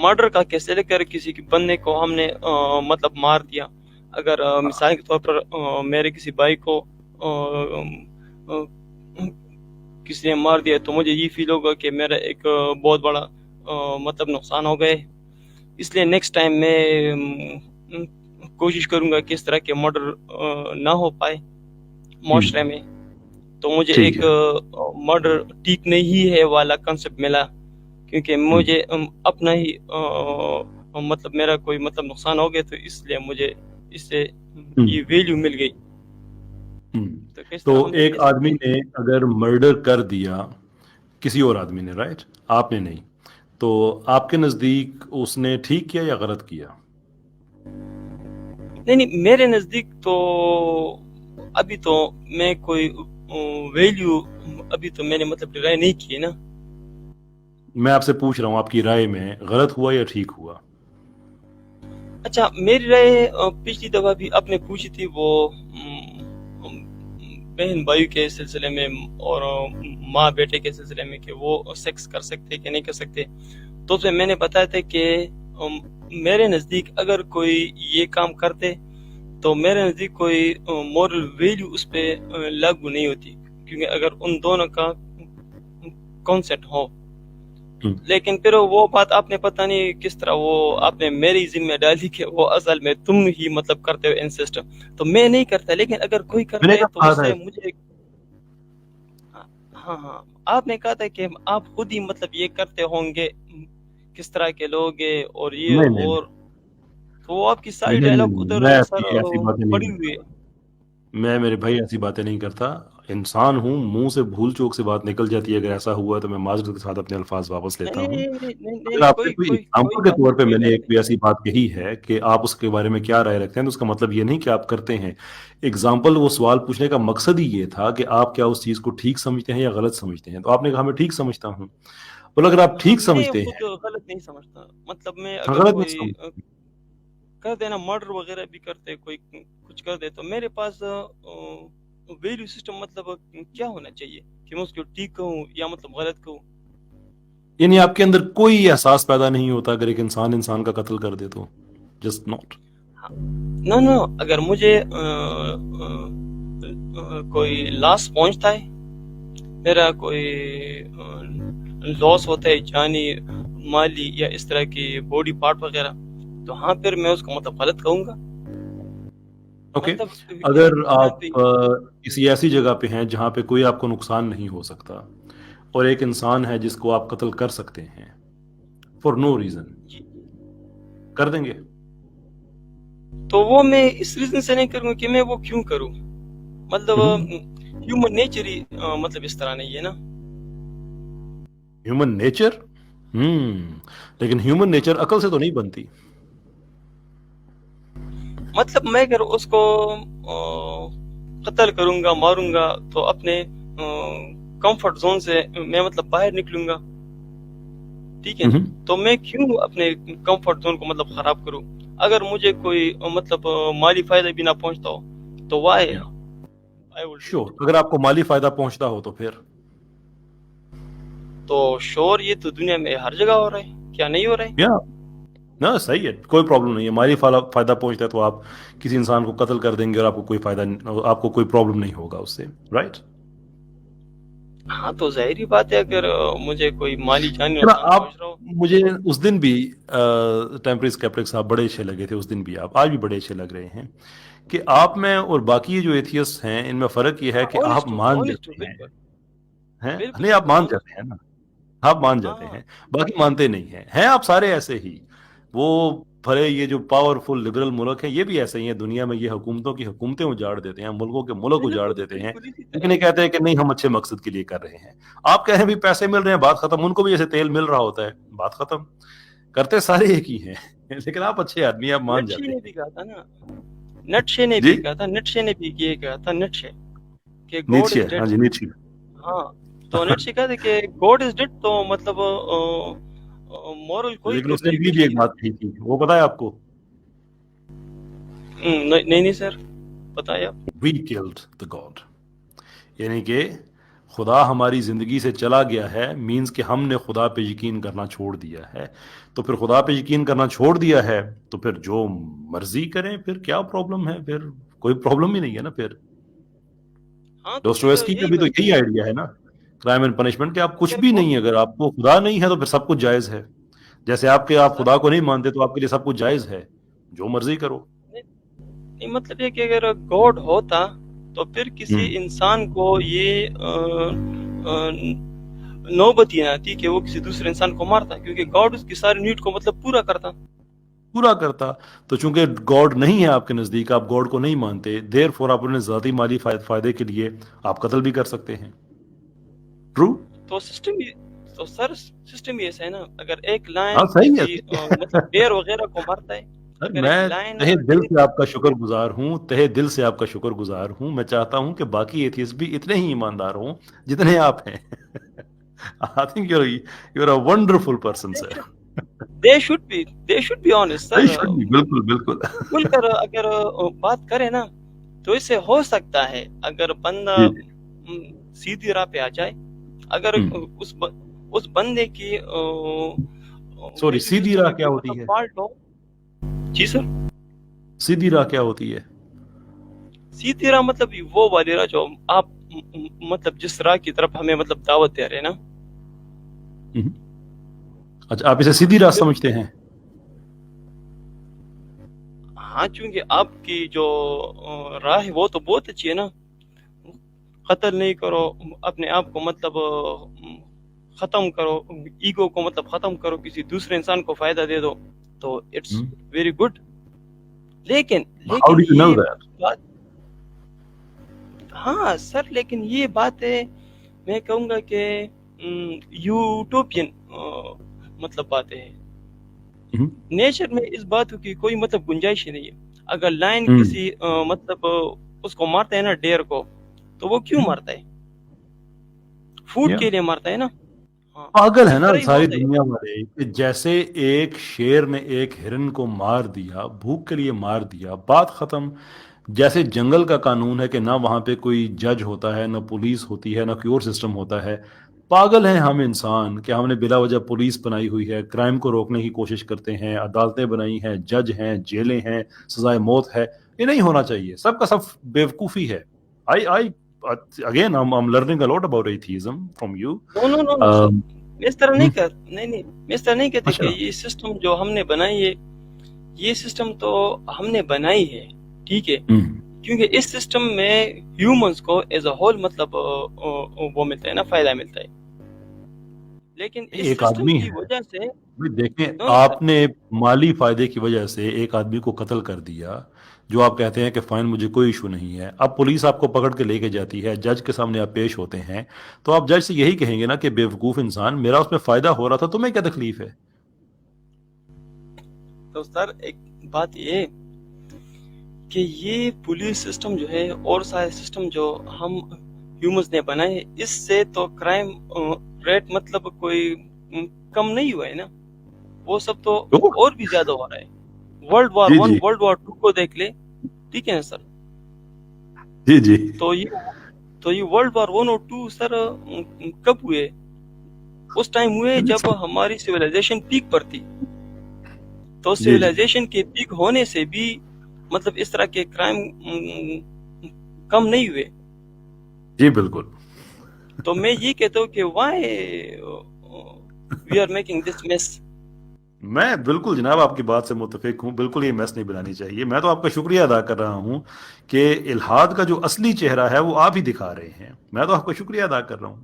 Murder کا case لے کر کسی کے بندے کو ہم نے مطلب مار دیا. اگر مثال کے طور پر میرے کسی بھائی کو کسی نے مار دیا تو مجھے یہ فیل ہوگا کہ میرا ایک بہت بڑا مطلب نقصان ہو گئے. اس لیے نیکسٹ ٹائم میں کوشش کروں گا کہ اس طرح کے مرڈر نہ ہو پائے معاشرے میں. تو مجھے ایک مرڈر ٹھیک نہیں ہے والا کنسپٹ ملا, کیونکہ مجھے اپنا ہی مطلب میرا کوئی مطلب نقصان ہو گیا, تو اس لیے مجھے اس سے یہ ویلیو مل گئی. تو ایک آدمی نے اگر مرڈر کر دیا کسی اور آدمی نے, رائٹ, آپ نے نہیں, تو آپ کے نزدیک اس نے ٹھیک کیا یا غلط کیا؟ نہیں, میرے نزدیک تو ابھی تو میں کوئی ویلیو ابھی تو میں نے مطلب رائے نہیں کی نا. میں آپ سے پوچھ رہا ہوں آپ کی رائے میں غلط ہوا یا ٹھیک ہوا؟ اچھا, میری رائے پچھلی دفعہ بھی آپ نے پوچھی تھی وہ بہن بھائی کے سلسلے میں اور ماں بیٹے کے سلسلے میں کہ وہ سیکس کر سکتے کہ نہیں کر سکتے. تو اسے میں نے بتایا تھا کہ میرے نزدیک اگر کوئی یہ کام کرتے تو میرے نزدیک کوئی مورل ویلیو اس پہ لاگو نہیں ہوتی, کیونکہ اگر ان دونوں کا کانسیپٹ ہو. لیکن پھر وہ بات آپ نے پتہ نہیں کس طرح وہ آپ نے میری ذمہ ڈالی کہ وہ اصل میں تم ہی مطلب کرتے ہو انسسٹ, تو میں نہیں کرتا. لیکن اگر کوئی کرتا ہے تو اس سے مجھے ہاں آپ نے کہا تھا کہ آپ خود ہی مطلب یہ کرتے ہوں گے, کس طرح کے لوگ ہیں اور یہ اور تو وہ آپ کی ساری ڈائلاگ ادھر سر پڑی ہوئی ہے. میں میرے بھائی ایسی باتیں نہیں کرتا, انسان ہوں, منہ سے بھول چوک سے بات نکل جاتی ہے. اگر ایسا ہوا تو میں معذرت کے ساتھ اپنے الفاظ واپس لیتا ہوں. اگر آپ سے کوئی ایگزامپل کے طور پہ میں نے ایک ایسی بات کہی ہے کہ آپ اس کے بارے میں کیا رائے رکھتے ہیں, تو اس کا مطلب یہ نہیں کہ آپ کرتے ہیں. ایگزامپل, وہ سوال پوچھنے کا مقصد ہی یہ تھا کہ آپ کیا اس چیز کو ٹھیک سمجھتے ہیں یا غلط سمجھتے ہیں. تو آپ نے کہا میں ٹھیک سمجھتا ہوں. بولے اگر آپ ٹھیک سمجھتے ہیں, غلط نہیں سمجھتا, مطلب میں اگر کوئی کر دینا مرڈر وغیرہ بھی کرتے, کوئی کچھ کر دے, تو میرے پاس ویلیو سسٹم مطلب کیا ہونا چاہیے کہ میں اس کو ٹھیک کہوں یا مطلب غلط کہوں. یعنی آپ کے اندر کوئی احساس پیدا نہیں ہوتا اگر ایک انسان کا قتل کر دے تو جسٹ ناٹ. نو اگر مجھے کوئی لاس پہنچتا ہے, میرا کوئی لاس ہوتا ہے جانی مالی یا اس طرح کی باڈی پارٹ وغیرہ, تو ہاں پھر میں اس کو مطلب غلط کہوں گا. اوکے, اگر آپ کسی ایسی جگہ پہ ہیں جہاں پہ کوئی آپ کو نقصان نہیں ہو سکتا اور ایک انسان ہے جس کو آپ قتل کر سکتے ہیں فار نو ریزن, کر دیں گے؟ تو وہ میں اس ریزن سے نہیں کروں کہ میں وہ کیوں کروں, مطلب ہیومن نیچر ہی مطلب اس طرح نہیں ہے نا. ہیومن نیچر لیکن ہیومن نیچر عقل سے تو نہیں بنتی. مطلب میں اگر اس کو قتل کروں گا, ماروں گا, تو اپنے کمفرٹ زون سے میں مطلب باہر نکلوں گا, ٹھیک ہے. تو میں کیوں اپنے کمفرٹ زون کو مطلب خراب کروں. اگر مجھے کوئی مطلب مالی فائدہ بھی نہ پہنچتا ہو تو وائی شور, اگر آپ کو مالی فائدہ پہنچتا ہو تو پھر تو شور یہ تو دنیا میں ہر جگہ ہو رہا ہے, کیا نہیں ہو رہا ہے؟ نا صحیح ہے, کوئی پرابلم نہیں ہے. مالی فائدہ پہنچتا ہے تو آپ کسی انسان کو قتل کر دیں گے اور آپ کو کوئی فائدہ, آپ کو کوئی پرابلم نہیں ہوگا اس سے, رائٹ. ہاں تو ظاہری بات ہے اگر مجھے کوئی مالی جانی نقصان پہنچ رہا ہو. مجھے اس دن بھی ٹیمپری اسکیپٹک صاحب بڑے اچھے لگے تھے, اس دن بھی, آپ آج بھی بڑے اچھے لگ رہے ہیں کہ آپ میں اور باقی جو ایتھیسٹ ہیں ان میں فرق یہ ہے کہ آپ مان جاتے ہیں, نہیں آپ مان جاتے ہیں نا, آپ مان جاتے ہیں, باقی مانتے نہیں ہیں آپ سارے ایسے ہی. وہ بھلے یہ جو پاورفل لبرل ملک ہیں یہ بھی ایسے ہی ہیں, دنیا میں یہ حکومتوں کی حکومتیں اجاڑ دیتے ہیں, ملکوں کے ملک اجاڑ دیتے ہیں, لیکن یہ کہتے ہیں کہ نہیں ہم اچھے مقصد کے لیے کر رہے ہیں. آپ کہیں بھی پیسے مل رہے ہیں, بات ختم. ان کو بھی ایسے تیل مل رہا ہوتا ہے, بات ختم. کرتے سارے ایک ہی ہیں, لیکن آپ اچھے آدمی, آپ مان جاتے ہیں. بھی کہا تھا نا, نٹشے نے بھی کہا تھا, نٹشے نے بھی یہ کہا تھا, نٹشے کہ گاڈ از ڈیڈ. ہاں تو نٹشے کہا تھا کہ گاڈ از ڈیڈ, تو مطلب مورل کوئی لیکن اس نے بھی ایک بات کہی تھی, وہ پتا ہے آپ کو؟ نہیں سر, بتائیں آپ. We killed the God. یعنی کہ خدا ہماری زندگی سے چلا گیا ہے مینز کہ ہم نے خدا پہ یقین کرنا چھوڑ دیا ہے. تو پھر خدا پہ یقین کرنا چھوڑ دیا ہے تو پھر جو مرضی کریں، پھر کیا پرابلم ہے؟ پھر کوئی پرابلم ہی نہیں ہے نا. پھر ہاں تو پھر ڈوستویوسکی کا یہی بھی تو بات یہی ہے. آئیڈیا ہے نا، کرائم اینڈ پنشمنٹ، کہ آپ کچھ اگر بھی وہ نہیں، اگر آپ کو خدا نہیں ہے تو پھر سب کچھ جائز ہے. جیسے آپ سر خدا کو نہیں مانتے تو آپ کے لیے سب کچھ جائز ہے، جو مرضی کرو. نہیں، مطلب یہ کہ اگر گاڈ ہوتا تو پھر کسی ہوں انسان کو یہ نوبت ہی نہ آتی کہ وہ کسی دوسرے انسان کو مارتا، کیونکہ گاڈ اس کی ساری نیڈ کو مطلب پورا کرتا. پورا کرتا. تو چونکہ گاڈ نہیں ہے آپ کے نزدیک، آپ گاڈ کو نہیں مانتے، دیر فور آپ اپنے ذاتی مالی فائدے کے لیے آپ قتل بھی کر سکتے ہیں. ٹرو. تو سسٹم تو سر سسٹم یہ ایسا ہے نا، اگر ایک لائن ہاں صحیح کسی ہے. مطلب ڈیر وغیرہ کو مارتا ہے، سر اگر ایک میں لائن تہے دل ڈیر، سے آپ کا شکر گزار ہوں، تہے دل سے آپ کا شکر گزار ہوں. میں چاہتا ہوں کہ باقی ایتھیسٹ بھی اتنے ہی ایماندار ہوں جتنے آپ ہیں. I think you're a wonderful person, sir. They should be honest sir. They should be. بالکل بالکل. کھل کر اگر بات کرے نا تو اس سے ہو سکتا ہے اگر بندہ جی جی. سیدھی راہ پہ آ جائے، اگر اس بندے کی سوری، ویلیو سیدھی سسٹم راہ میں کیا کوئی ہوتی مطلب ہے؟ فالٹ ہو. جی سر. سیدھی راہ کیا ہوتی ہے؟ سیدھی راہ مطلب وہ والی راہ جو آپ مطلب جس راہ کی طرف ہمیں مطلب دعوت دے رہے ہیں نا. اچھا، آپ اسے سیدھی راہ سمجھتے ہیں؟ ہاں، چونکہ آپ کی جو راہ ہے وہ تو بہت اچھی ہے نا. قتل نہیں کرو، اپنے آپ کو مطلب ختم کرو، ایگو کو مطلب ختم کرو، کسی دوسرے انسان کو فائدہ دے دو، تو اٹس ویری گڈ. لیکن How do you know یہ that? بات، ہاں سر، لیکن یہ بات ہے، میں کہوں گا کہ یوٹوپین مطلب باتیں ہیں. نیچر میں اس بات کی کوئی مطلب گنجائش ہی نہیں ہے. اگر لائن کسی مطلب اس کو مارتا ہے نا، ڈیر کو، تو وہ کیوں مارتا ہے؟ فوڈ کے لیے مارتا ہے نا. ہاں، پاگل ہے اس نا طرح ہی ساری ہوتا ہے. دنیا والے، کہ جیسے ایک شیر نے ایک ہرن کو مار دیا، بھوک کے لیے مار دیا، بات ختم. جیسے جنگل کا قانون ہے کہ نہ وہاں پہ کوئی جج ہوتا ہے، نہ پولیس ہوتی ہے، نہ کوئی اور سسٹم ہوتا ہے. پاگل ہیں ہم انسان کہ ہم نے بلا وجہ پولیس بنائی ہوئی ہے، کرائم کو روکنے کی کوشش کرتے ہیں، عدالتیں بنائی ہیں، جج ہیں، جیلیں ہیں، سزائے موت ہے. یہ نہیں ہونا چاہیے. سب کا سب بیوقوفی ہے. I again I'm learning a lot about atheism from you. نو سر، میں اس طرح نہیں نہیں میں اس طرح نہیں کہتے کہ اچھا. یہ سسٹم جو ہم نے بنائی ہے، یہ سسٹم تو ہم نے بنائی ہے، ٹھیک ہے، کیونکہ اس سسٹم میں ہیومنز کو ایز اے ہول مطلب وہ ملتا ہے نا، فائدہ ملتا ہے. لیکن اس ایک سسٹم آدمی کی ہے، وجہ سے، دیکھیں نو سر، آپ نے مالی فائدے کی وجہ سے ایک آدمی کو قتل کر دیا، جو آپ کہتے ہیں کہ فائن مجھے کوئی ایشو نہیں ہے. اب پولیس آپ کو پکڑ کے لے کے جاتی ہے، جج کے سامنے آپ پیش ہوتے ہیں، تو آپ جج سے یہی کہیں گے نا کہ بیوقوف انسان، میرا اس میں فائدہ ہو رہا تھا، تمہیں کیا تکلیف ہے؟ تو سر ایک بات یہ کہ یہ پولیس سسٹم جو ہے اور سارے سسٹم جو ہم ہیومنز نے بنائے، اس سے تو کرائم ریٹ مطلب کوئی کم نہیں ہوا ہے نا. وہ سب تو اور بھی زیادہ ہو رہا ہے. ورلڈ وار جی 1 جی ورلڈ وار 2 کو دیکھ لے، ٹھیک ہے نا سر. جی جی تو یہ ورلڈ وار 1 اور 2 سر کب ہوئے؟ اس ٹائم ہوئے جب ہماری سویلائزیشن پیک پر تھی. تو جی جی سویلائزیشن کے پیک ہونے سے بھی مطلب اس طرح کے کرائم کم نہیں ہوئے. جی بالکل. تو میں یہ کہتا ہوں کہ why we are making this mess. میں بالکل جناب آپ کی بات سے متفق ہوں. بالکل یہ میس نہیں بنانی چاہیے. میں تو آپ کا شکریہ ادا کر رہا ہوں کہ الحاد کا جو اصلی چہرہ ہے وہ آپ ہی دکھا رہے ہیں. میں تو آپ کا شکریہ ادا کر رہا ہوں.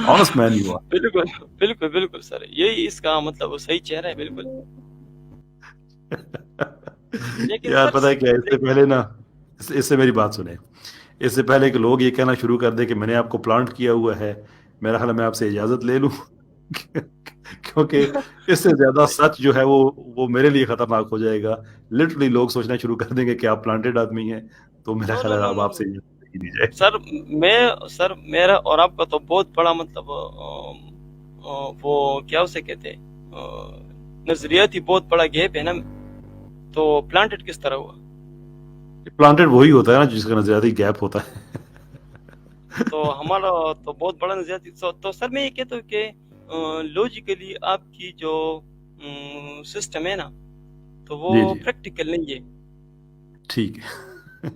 Honest man you are. بالکل بالکل بالکل سر، یہی اس کا مطلب صحیح چہرہ ہے. بالکل. لیکن یار سر، پتہ ہے کیا، اس سے پہلے نا، اس سے میری بات سنیں، اس سے پہلے کہ لوگ یہ کہنا شروع کر دیں کہ میں نے آپ کو پلانٹ کیا ہوا ہے، میرا خیال ہے میں آپ سے اجازت لے لوں. کیونکہ اس سے زیادہ سچ جو ہے وہ میرے لیے خطرناک ہو جائے گا. لٹرلی لوگ سوچنا شروع کر دیں گے کہ آپ پلانٹڈ آدمی ہیں. تو میرا نو خیال نو ہے نو اب نو آپ سے اجازت نہیں دی جائے. سر میرا اور آپ کا تو بہت بڑا مطلب وہ کیا اسے کہتے ہیں، نظریاتی بہت بڑا گیپ ہے نا. تو پلانٹڈ کس طرح ہوا؟ پلانٹڈ وہی ہوتا ہے نا جس کا نظریاتی گیپ ہوتا ہے. تو ہمارا تو بہت بڑا نظریہ. تو سر میں یہ کہتا ہوں کہ لوجیکلی آپ کی جو سسٹم ہے نا تو وہ جی جی پریکٹیکل نہیں ہے. ٹھیک ہے.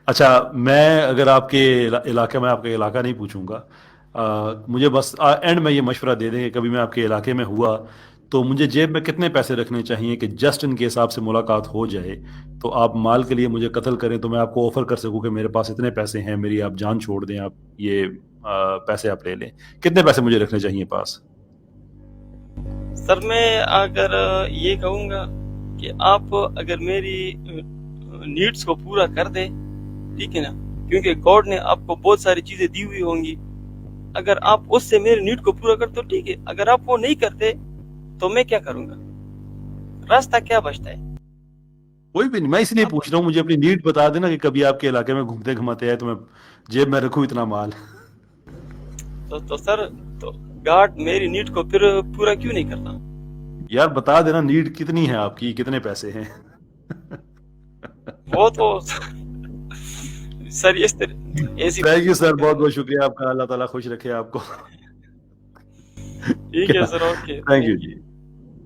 اچھا میں اگر آپ کے علاقے میں آپ کا علاقہ نہیں پوچھوں گا, مجھے بس اینڈ میں یہ مشورہ دے دیں کہ کبھی میں آپ کے علاقے میں ہوا تو مجھے جیب میں کتنے پیسے رکھنے چاہیے کہ جسٹ ان کے حساب سے ملاقات ہو جائے, تو آپ مال کے لیے مجھے قتل کریں تو میں آپ کو آفر کر سکوں کہ میرے پاس اتنے پیسے ہیں, میری آپ جان چھوڑ دیں, آپ یہ پیسے آپ لے لیں. کتنے پیسے مجھے رکھنے چاہیے پاس؟ سر میں اگر یہ کہوں گا کہ آپ اگر میری نیڈس کو پورا کر دیں, ٹھیک ہے نا, کیونکہ گاڈ نے آپ کو بہت ساری چیزیں دی ہوئی ہوں گی, اگر آپ اس سے میری نیڈ کو پورا کرتے تو ٹھیک ہے, اگر آپ وہ نہیں کرتے تو میں کیا کروں گا, راستہ کیا بچتا ہے؟ کوئی بھی نہیں, میں اس لیے پوچھ رہا ہوں, مجھے اپنی نیڈ بتا دینا کہ کبھی آپ کے علاقے میں گھومتے گھماتے ہیں تو میں جیب میں رکھوں اتنا مال. تو سر تو گاڈ میری نیڈ کو پھر پورا کیوں نہیں کرتا؟ یار بتا دینا نیڈ کتنی ہے آپ کی, کتنے پیسے ہیں. وہ تو سر اس طرح ایسی تھینک یو سر, بہت بہت شکریہ آپ کا, اللہ تعالیٰ خوش رکھے آپ کو. ٹھیک ہے سر, اوکے تھینک یو جی.